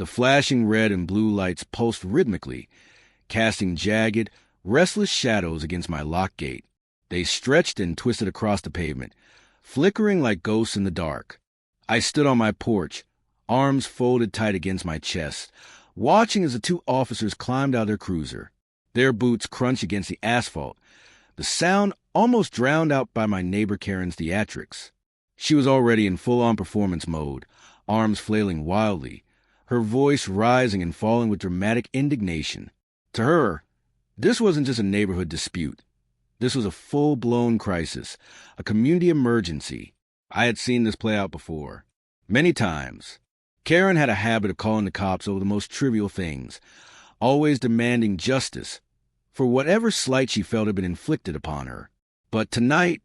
The flashing red and blue lights pulsed rhythmically, casting jagged, restless shadows against my locked gate. They stretched and twisted across the pavement, flickering like ghosts in the dark. I stood on my porch, arms folded tight against my chest, watching as the two officers climbed out of their cruiser. Their boots crunched against the asphalt, the sound almost drowned out by my neighbor Karen's theatrics. She was already in full-on performance mode, arms flailing wildly, her voice rising and falling with dramatic indignation. To her, this wasn't just a neighborhood dispute. This was a full-blown crisis, a community emergency. I had seen this play out before, many times. Karen had a habit of calling the cops over the most trivial things, always demanding justice for whatever slight she felt had been inflicted upon her. But tonight,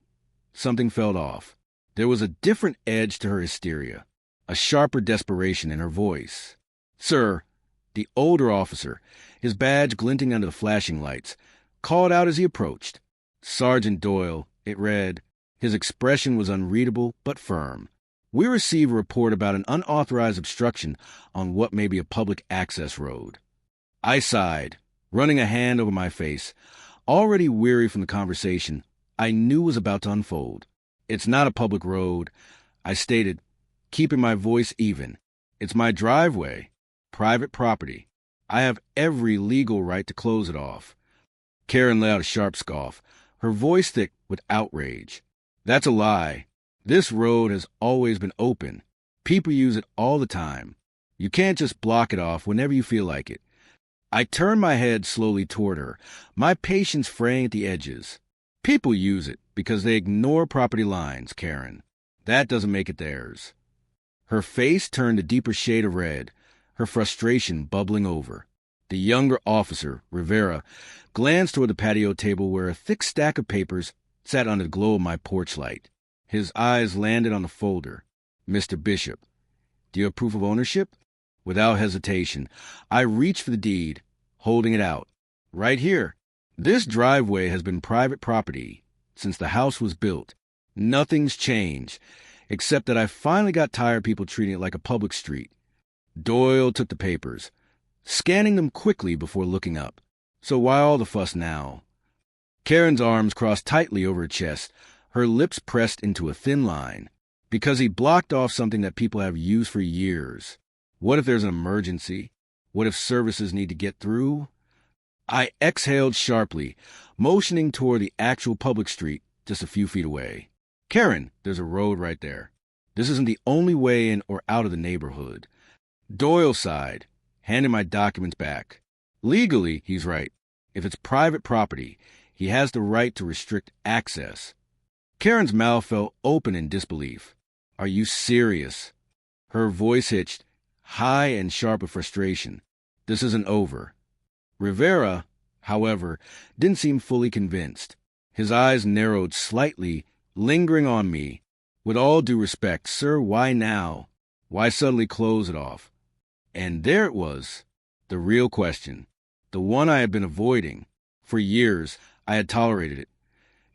something felt off. There was a different edge to her hysteria, a sharper desperation in her voice. "Sir," the older officer, his badge glinting under the flashing lights, called out as he approached. Sergeant Doyle, it read. His expression was unreadable but firm. "We receive a report about an unauthorized obstruction on what may be a public access road." I sighed, running a hand over my face. Already weary from the conversation I knew was about to unfold. "It's not a public road," I stated, keeping my voice even. "It's my driveway, private property. I have every legal right to close it off." Karen let out a sharp scoff, her voice thick with outrage. "That's a lie. This road has always been open. People use it all the time. You can't just block it off whenever you feel like it." I turned my head slowly toward her, my patience fraying at the edges. "People use it because they ignore property lines, Karen. That doesn't make it theirs." Her face turned a deeper shade of red, her frustration bubbling over. The younger officer, Rivera, glanced toward the patio table where a thick stack of papers sat under the glow of my porch light. His eyes landed on the folder. "Mr. Bishop, do you have proof of ownership?" Without hesitation, I reached for the deed, holding it out. "Right here. This driveway has been private property since the house was built. Nothing's changed, except that I finally got tired of people treating it like a public street." Doyle took the papers, scanning them quickly before looking up. "So why all the fuss now?" Karen's arms crossed tightly over her chest, her lips pressed into a thin line. "Because he blocked off something that people have used for years. What if there's an emergency? What if services need to get through?" I exhaled sharply, motioning toward the actual public street just a few feet away. "Karen, there's a road right there. This isn't the only way in or out of the neighborhood." Doyle sighed, handing my documents back. "Legally, he's right. If it's private property, he has the right to restrict access." Karen's mouth fell open in disbelief. "Are you serious?" Her voice hitched, high and sharp with frustration. "This isn't over." Rivera, however, didn't seem fully convinced. His eyes narrowed slightly, lingering on me. "With all due respect, sir, why now? Why suddenly close it off?" And there it was, the real question, the one I had been avoiding. For years, I had tolerated it.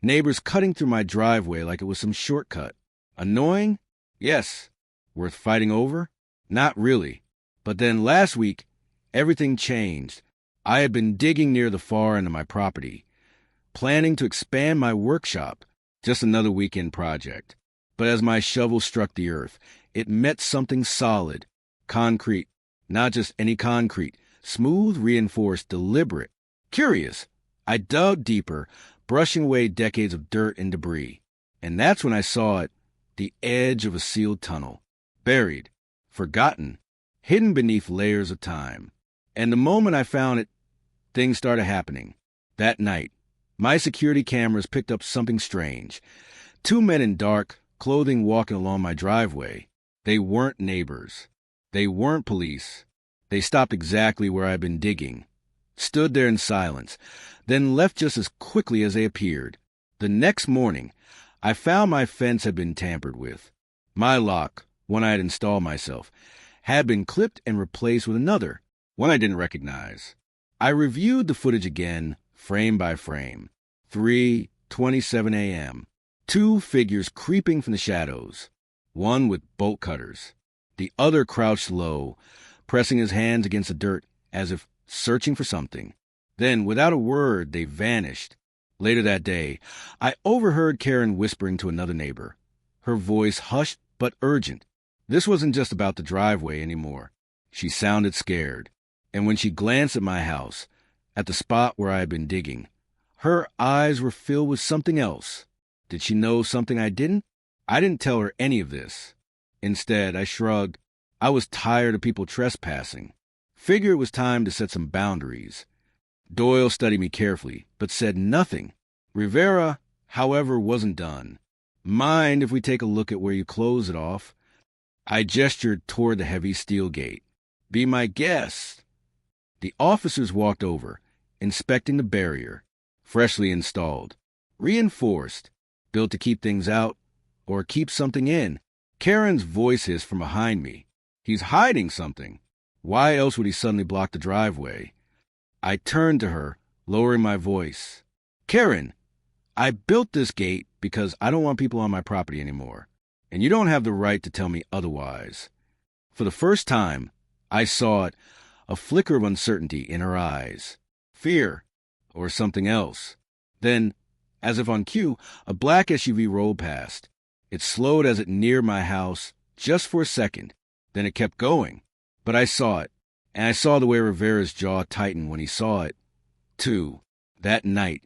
Neighbors cutting through my driveway like it was some shortcut. Annoying? Yes. Worth fighting over? Not really. But then last week, everything changed. I had been digging near the far end of my property, planning to expand my workshop, just another weekend project. But as my shovel struck the earth, it met something solid, concrete, not just any concrete, smooth, reinforced, deliberate. Curious, I dug deeper, brushing away decades of dirt and debris. And that's when I saw it, the edge of a sealed tunnel, buried, forgotten, hidden beneath layers of time. And the moment I found it, things started happening. That night, my security cameras picked up something strange. Two men in dark clothing walking along my driveway. They weren't neighbors. They weren't police. They stopped exactly where I'd been digging, stood there in silence, then left just as quickly as they appeared. The next morning, I found my fence had been tampered with. My lock, one I had installed myself, had been clipped and replaced with another, one I didn't recognize. I reviewed the footage again, frame by frame. 3:27 a.m. Two figures creeping from the shadows, one with bolt cutters, the other crouched low, pressing his hands against the dirt as if searching for something. Then, without a word, they vanished. Later that day, I overheard Karen whispering to another neighbor, her voice hushed but urgent. This wasn't just about the driveway anymore. She sounded scared. And when she glanced at my house, at the spot where I had been digging, her eyes were filled with something else. Did she know something I didn't? I didn't tell her any of this. Instead, I shrugged. I was tired of people trespassing. Figured it was time to set some boundaries. Doyle studied me carefully, but said nothing. Rivera, however, wasn't done. Mind if we take a look at where you close it off? I gestured toward the heavy steel gate. Be my guest. The officers walked over, inspecting the barrier, freshly installed, reinforced, built to keep things out or keep something in. Karen's voice hissed from behind me. He's hiding something. Why else would he suddenly block the driveway? I turned to her, lowering my voice. Karen, I built this gate because I don't want people on my property anymore, and you don't have the right to tell me otherwise. For the first time, I saw it, a flicker of uncertainty in her eyes. Fear, or something else. Then, as if on cue, a black SUV rolled past. It slowed as it neared my house, just for a second. Then it kept going. But I saw it, and I saw the way Rivera's jaw tightened when he saw it, too. That night,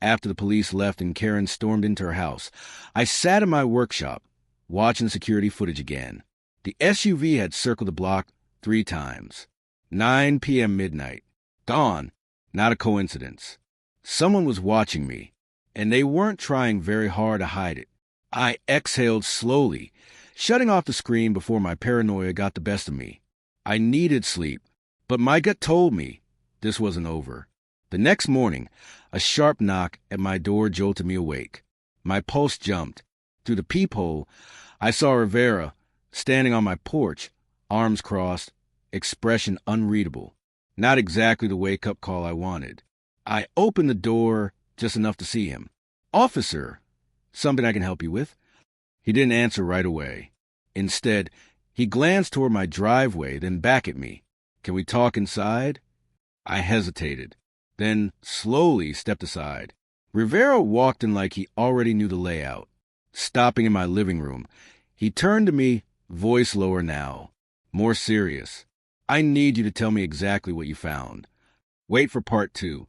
after the police left and Karen stormed into her house, I sat in my workshop, watching security footage again. The SUV had circled the block 3 times. 9 p.m. midnight. Dawn. Not a coincidence. Someone was watching me, and they weren't trying very hard to hide it. I exhaled slowly, shutting off the screen before my paranoia got the best of me. I needed sleep, but my gut told me this wasn't over. The next morning, a sharp knock at my door jolted me awake. My pulse jumped. Through the peephole, I saw Rivera standing on my porch, arms crossed, expression unreadable. Not exactly the wake-up call I wanted. I opened the door just enough to see him. Officer, something I can help you with? He didn't answer right away. Instead, he glanced toward my driveway, then back at me. Can we talk inside? I hesitated, then slowly stepped aside. Rivera walked in like he already knew the layout. Stopping in my living room, he turned to me, voice lower now, more serious. I need you to tell me exactly what you found. Wait for part 2.